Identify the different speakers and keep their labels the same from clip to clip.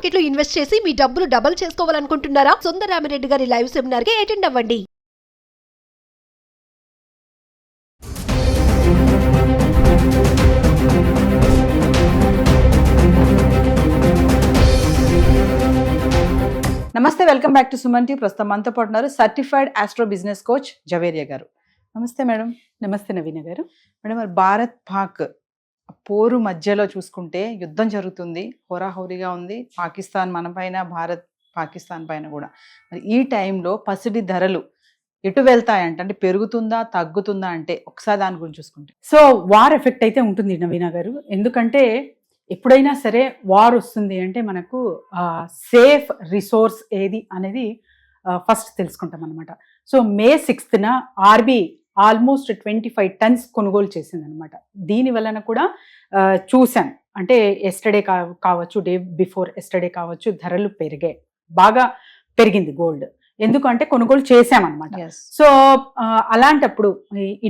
Speaker 1: Market లో invest చేసి మీ డబ్బులు డబుల్ చేసుకోవాలనుకుంటున్నారా? సుందరరామిరెడ్డి గారి లైవ్ సెమినార్ కి అటెండ్ అవ్వండి.
Speaker 2: నమస్తే, welcome back to Suman T. ప్రస్తుతం మనతో పాటు ఉన్నారు certified astro business coach Javeria గారు. నమస్తే మేడం.
Speaker 3: నమస్తే నవీన గారు.
Speaker 2: మేడం, మరి భారత్ పాక్ పోరు మధ్యలో చూసుకుంటే యుద్ధం జరుగుతుంది, హోరాహోరీగా ఉంది. పాకిస్తాన్ మన పైన, భారత్ పాకిస్తాన్ పైన కూడా. మరి ఈ టైంలో పసిడి ధరలు ఎటు వెళ్తాయంట, అంటే పెరుగుతుందా తగ్గుతుందా, అంటే ఒకసారి దాని గురించి చూసుకుంటే.
Speaker 3: సో వార్ ఎఫెక్ట్ అయితే ఉంటుంది నవీన గారు. ఎందుకంటే ఎప్పుడైనా సరే వార్ వస్తుంది అంటే మనకు సేఫ్ రిసోర్స్ ఏది అనేది ఫస్ట్ తెలుసుకుంటాం అనమాట. So May 6th RB almost 25 tons కొనుగోలు చేసింది అనమాట. దీని వలన కూడా చూసాం, అంటే ఎస్టర్డే కావచ్చు, డే బిఫోర్ ఎస్టర్డే కావచ్చు, ధరలు పెరిగాయి, బాగా పెరిగింది గోల్డ్. ఎందుకంటే కొనుగోలు చేసామన్నమాట. సో అలాంటప్పుడు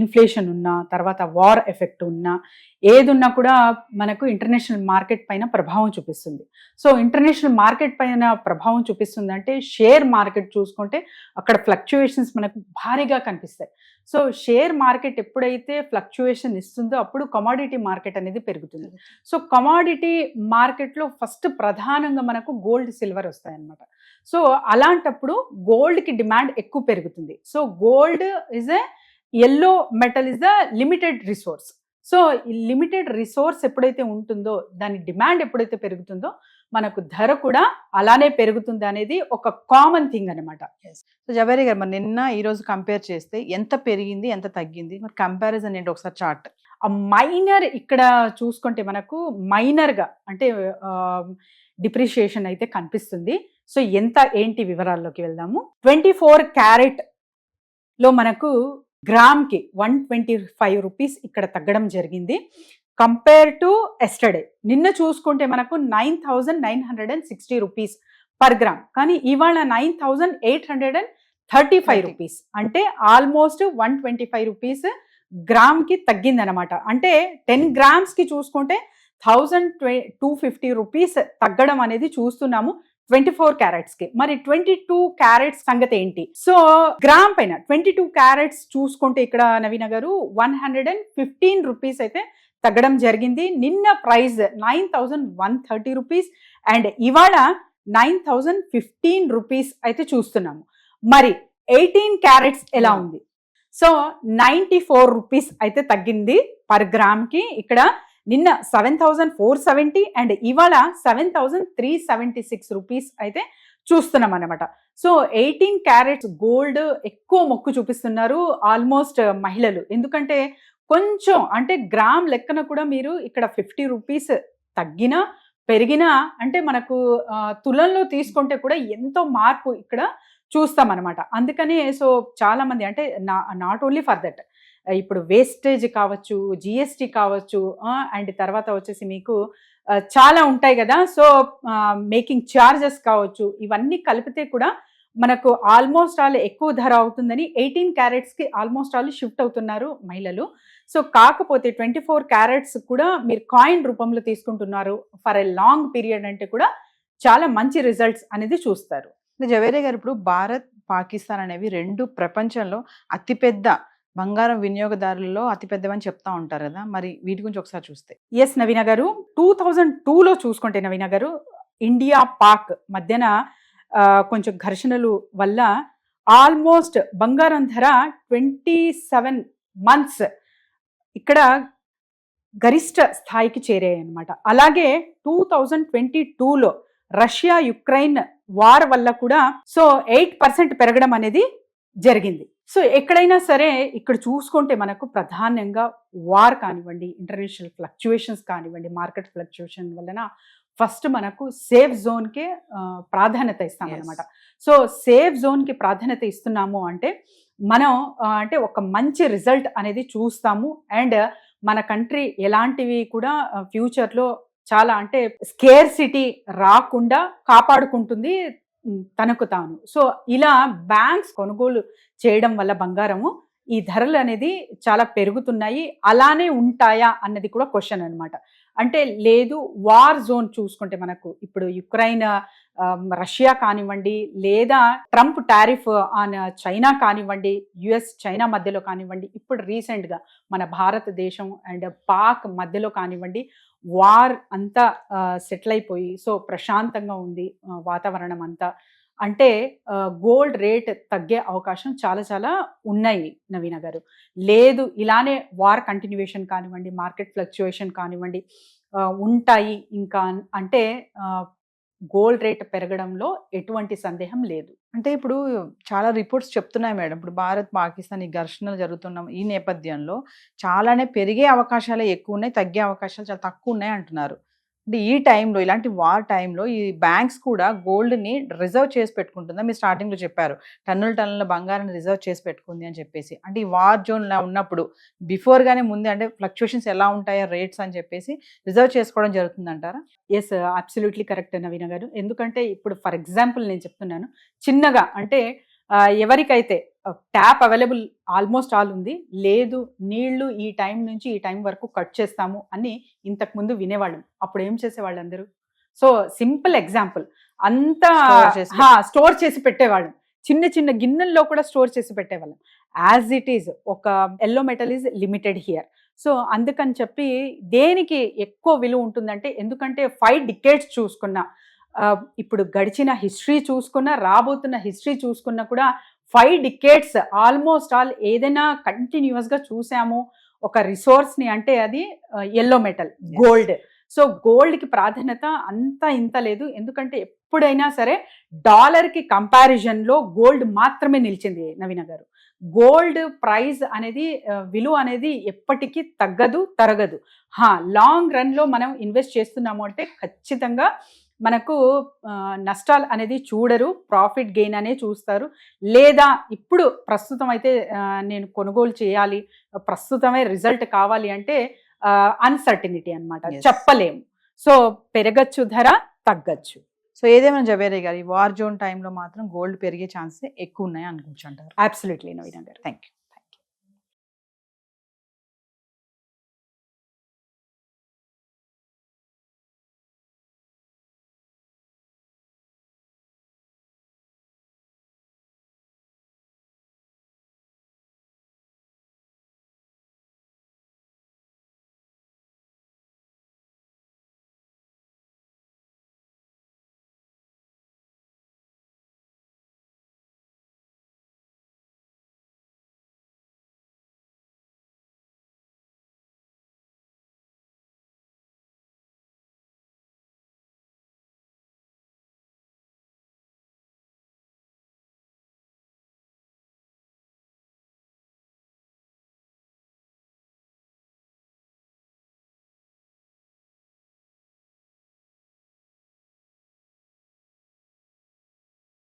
Speaker 3: ఇన్ఫ్లేషన్ ఉన్నా, తర్వాత వార్ ఎఫెక్ట్ ఉన్నా, ఏదున్నా కూడా మనకు ఇంటర్నేషనల్ మార్కెట్ పైన ప్రభావం చూపిస్తుంది. సో ఇంటర్నేషనల్ మార్కెట్ పైన ప్రభావం చూపిస్తుంది అంటే షేర్ మార్కెట్ చూసుకుంటే అక్కడ ఫ్లక్చుయేషన్స్ మనకు భారీగా కనిపిస్తాయి. సో షేర్ మార్కెట్ ఎప్పుడైతే ఫ్లక్చుయేషన్ ఇస్తుందో అప్పుడు కమాడిటీ మార్కెట్ అనేది పెరుగుతుంది. సో కమాడిటీ మార్కెట్లో ఫస్ట్ ప్రధానంగా మనకు గోల్డ్, సిల్వర్ వస్తాయన్నమాట. సో అలాంటప్పుడు గోల్డ్కి డిమాండ్ ఎక్కువ పెరుగుతుంది. So gold is a yellow metal, is the limited resource. So ఈ లిమిటెడ్ రిసోర్స్ ఎప్పుడైతే ఉంటుందో, దాని డిమాండ్ ఎప్పుడైతే పెరుగుతుందో మనకు ధర కూడా అలానే పెరుగుతుంది అనేది ఒక కామన్ థింగ్ అనమాట.
Speaker 2: సో జవేరియా గారు, మరి నిన్న ఈ రోజు కంపేర్ చేస్తే ఎంత పెరిగింది, ఎంత తగ్గింది, మరి కంపారిజన్ ఏంటి ఒకసారి చార్ట్.
Speaker 3: ఆ మైనర్ ఇక్కడ చూసుకుంటే మనకు మైనర్గా అంటే డిప్రిషియేషన్ అయితే కనిపిస్తుంది. సో ఎంత ఏంటి వివరాల్లోకి వెళ్దాము. 24 క్యారెట్ లో మనకు గ్రామ్కి 125 రూపీస్ ఇక్కడ తగ్గడం జరిగింది కంపేర్ టు ఎస్టర్డే. నిన్న చూసుకుంటే మనకు 9,960 రూపీస్ పర్ గ్రామ్, కానీ ఇవాళ 9,835 రూపీస్, అంటే ఆల్మోస్ట్ 125 రూపీస్ గ్రామ్కి తగ్గిందనమాట. అంటే 10 grams చూసుకుంటే 1,250 రూపీస్ తగ్గడం అనేది చూస్తున్నాము 24 క్యారెట్స్కి. మరి 22 క్యారెట్స్ సంగతి ఏంటి? సో గ్రామ్ పైన 22 క్యారెట్స్ చూసుకుంటే ఇక్కడ నవీన గారు 115 రూపీస్ అయితే తగ్గడం జరిగింది. నిన్న ప్రైస్ 9,130 రూపీస్ అండ్ ఇవాళ 9,015 రూపీస్ అయితే చూస్తున్నాము. మరి 18 క్యారెట్స్ ఎలా ఉంది? సో 94 రూపీస్ అయితే తగ్గింది పర్ గ్రామ్కి. ఇక్కడ నిన్న 7,470 అండ్ ఇవాళ 7,376 రూపీస్ అయితే చూస్తున్నాం అనమాట. సో 18 క్యారెట్స్ గోల్డ్ ఎక్కువ మొక్కు చూపిస్తున్నారు ఆల్మోస్ట్ మహిళలు. ఎందుకంటే కొంచెం అంటే గ్రామ్ లెక్కన కూడా మీరు ఇక్కడ 50 రూపీస్ తగ్గినా పెరిగినా అంటే మనకు తులంలో తీసుకుంటే కూడా ఎంతో మార్పు ఇక్కడ చూస్తామన్నమాట. అందుకని సో చాలా మంది అంటే నాట్ ఓన్లీ ఫర్ దట్, ఇప్పుడు వేస్టేజ్ కావచ్చు, జిఎస్టీ కావచ్చు, అండ్ తర్వాత వచ్చేసి మీకు చాలా ఉంటాయి కదా. సో మేకింగ్ ఛార్జెస్ కావచ్చు, ఇవన్నీ కలిపితే కూడా మనకు ఆల్మోస్ట్ ఆల్ ఎక్కువ ధర అవుతుందని 18 క్యారెట్స్కి ఆల్మోస్ట్ ఆల్ షిఫ్ట్ అవుతున్నారు మహిళలు. సో కాకపోతే 24 క్యారెట్స్ కూడా మీరు కాయిన్ రూపంలో తీసుకుంటున్నారు ఫర్ ఎ లాంగ్ పీరియడ్ అంటే కూడా చాలా మంచి రిజల్ట్స్ అనేది చూస్తారు.
Speaker 2: జవేరియా గారు, ఇప్పుడు భారత్ పాకిస్తాన్ అనేవి రెండు ప్రపంచంలో అతిపెద్ద బంగారం వినియోగదారులలో అతిపెద్దవని చెప్తా ఉంటారు కదా, మరి వీటి గురించి ఒకసారి చూస్తే.
Speaker 3: ఎస్ నవీన గారు, 2002లో చూసుకుంటే నవీన గారు ఇండియా పాక్ మధ్యన కొంచెం ఘర్షణలు వల్ల ఆల్మోస్ట్ బంగారం ధర 27 months ఇక్కడ గరిష్ట స్థాయికి చేరాయి అనమాట. అలాగే 2022లో రష్యా యుక్రెయిన్ వార్ వల్ల కూడా సో 8% పెరగడం అనేది జరిగింది. సో ఎక్కడైనా సరే ఇక్కడ చూసుకుంటే మనకు ప్రధానంగా వార్ కానివ్వండి, ఇంటర్నేషనల్ ఫ్లక్చుయేషన్స్ కానివ్వండి, మార్కెట్ ఫ్లక్చుయేషన్ వలన ఫస్ట్ మనకు సేఫ్ జోన్కే ప్రాధాన్యత ఇస్తాం అనమాట. సో సేఫ్ జోన్కి ప్రాధాన్యత ఇస్తున్నాము అంటే మనం అంటే ఒక మంచి రిజల్ట్ అనేది చూస్తాము అండ్ మన కంట్రీ ఎలాంటివి కూడా ఫ్యూచర్లో చాలా అంటే స్కేర్సిటీ రాకుండా కాపాడుకుంటుంది తనకు తాను. సో ఇలా బ్యాంక్స్ కొనుగోలు చేయడం వల్ల బంగారము ఈ ధరలు అనేది చాలా పెరుగుతున్నాయి. అలానే ఉంటాయా అన్నది కూడా క్వశ్చన్ అనమాట. అంటే లేదు వార్ జోన్ చూసుకుంటే మనకు ఇప్పుడు యుక్రెయిన్ రష్యా కానివ్వండి, లేదా ట్రంప్ టారిఫ్ ఆన్ చైనా కానివ్వండి, యుఎస్ చైనా మధ్యలో కానివ్వండి, ఇప్పుడు రీసెంట్గా మన భారతదేశం అండ్ పాక్ మధ్యలో కానివ్వండి, వార్ అంతా సెటిల్ అయిపోయి సో ప్రశాంతంగా ఉంది వాతావరణం అంతా. అంటే గోల్డ్ రేట్ తగ్గే అవకాశం చాలా చాలా ఉన్నాయి నవీన గారు. లేదు ఇలానే వార్ కంటిన్యూయేషన్ కానివ్వండి, మార్కెట్ ఫ్లక్చుయేషన్ కానివ్వండి ఉంటాయి ఇంకా అంటే గోల్డ్ రేట్ పెరగడంలో ఎటువంటి సందేహం లేదు.
Speaker 2: అంటే ఇప్పుడు చాలా రిపోర్ట్స్ చెప్తున్నాయి మేడం, ఇప్పుడు భారత్ పాకిస్తాన్ ఈ ఘర్షణలు జరుగుతున్న ఈ నేపథ్యంలో చాలానే పెరిగే అవకాశాలే ఎక్కువ ఉన్నాయి, తగ్గే అవకాశాలు చాలా తక్కువ ఉన్నాయి అంటున్నారు. అంటే ఈ టైంలో ఇలాంటి వార్ టైంలో ఈ బ్యాంక్స్ కూడా గోల్డ్ని రిజర్వ్ చేసి పెట్టుకుంటుందా? మీరు స్టార్టింగ్లో చెప్పారు టన్నుల బంగారాన్ని రిజర్వ్ చేసి పెట్టుకుంది అని చెప్పేసి. అంటే ఈ వార్ జోన్లో ఉన్నప్పుడు బిఫోర్గానే ముందే అంటే ఫ్లక్చుయేషన్స్ ఎలా ఉంటాయో రేట్స్ అని చెప్పేసి రిజర్వ్ చేసుకోవడం జరుగుతుంది అంటారా?
Speaker 3: ఎస్, అబ్సల్యూట్లీ కరెక్ట్ నవీన గారు. ఎందుకంటే ఇప్పుడు ఫర్ ఎగ్జాంపుల్ నేను చెప్తున్నాను చిన్నగా, అంటే ఎవరికైతే ట్యాప్ అవైలబుల్ ఆల్మోస్ట్ ఆల్ ఉంది, లేదు నీళ్లు ఈ టైం నుంచి ఈ టైం వరకు కట్ చేస్తాము అని ఇంతకుముందు వినేవాళ్ళం. అప్పుడు ఏం చేసేవాళ్ళు అందరూ? సో సింపుల్ ఎగ్జాంపుల్, అంతా స్టోర్ చేసి పెట్టేవాళ్ళం, చిన్న చిన్న గిన్నెల్లో కూడా స్టోర్ చేసి పెట్టేవాళ్ళం. యాజ్ ఇట్ ఈజ్ ఒక yellow metal is limited here. So అందుకని చెప్పి దేనికి ఎక్కువ విలువ ఉంటుందంటే, ఎందుకంటే 5 decades చూసుకున్నా, ఇప్పుడు గడిచిన హిస్టరీ చూసుకున్నా, రాబోతున్న హిస్టరీ చూసుకున్నా కూడా 5 decades ఆల్మోస్ట్ ఆల్ ఏదైనా కంటిన్యూస్గా చూసాము ఒక రిసోర్స్ని అంటే అది ఎల్లో మెటల్ గోల్డ్. సో గోల్డ్కి ప్రాధాన్యత అంతా ఇంత లేదు, ఎందుకంటే ఎప్పుడైనా సరే డాలర్కి కంపారిజన్లో గోల్డ్ మాత్రమే నిలిచింది నవీన గారు. గోల్డ్ ప్రైస్ అనేది విలువ అనేది ఎప్పటికీ తగ్గదు, తరగదు. లాంగ్ రన్లో మనం ఇన్వెస్ట్ చేస్తున్నాము అంటే ఖచ్చితంగా మనకు నష్టాలు అనేది చూడరు, ప్రాఫిట్ గెయిన్ అనే చూస్తారు. లేదా ఇప్పుడు ప్రస్తుతం అయితే నేను కొనుగోలు చేయాలి, ప్రస్తుతమే రిజల్ట్ కావాలి అంటే అన్సర్టినిటీ అన్నమాట, చెప్పలేము. సో పెరగచ్చు ధర, తగ్గచ్చు.
Speaker 2: సో ఏదేమైనా జవేరి గారు, ఈ వార్ జోన్ టైంలో మాత్రం గోల్డ్ పెరిగే ఛాన్సెస్ ఎక్కువ ఉన్నాయి అనుకోవచ్చు అంటారు?
Speaker 3: అబ్సల్యూట్లీ నవీన గారు.
Speaker 2: Thank you.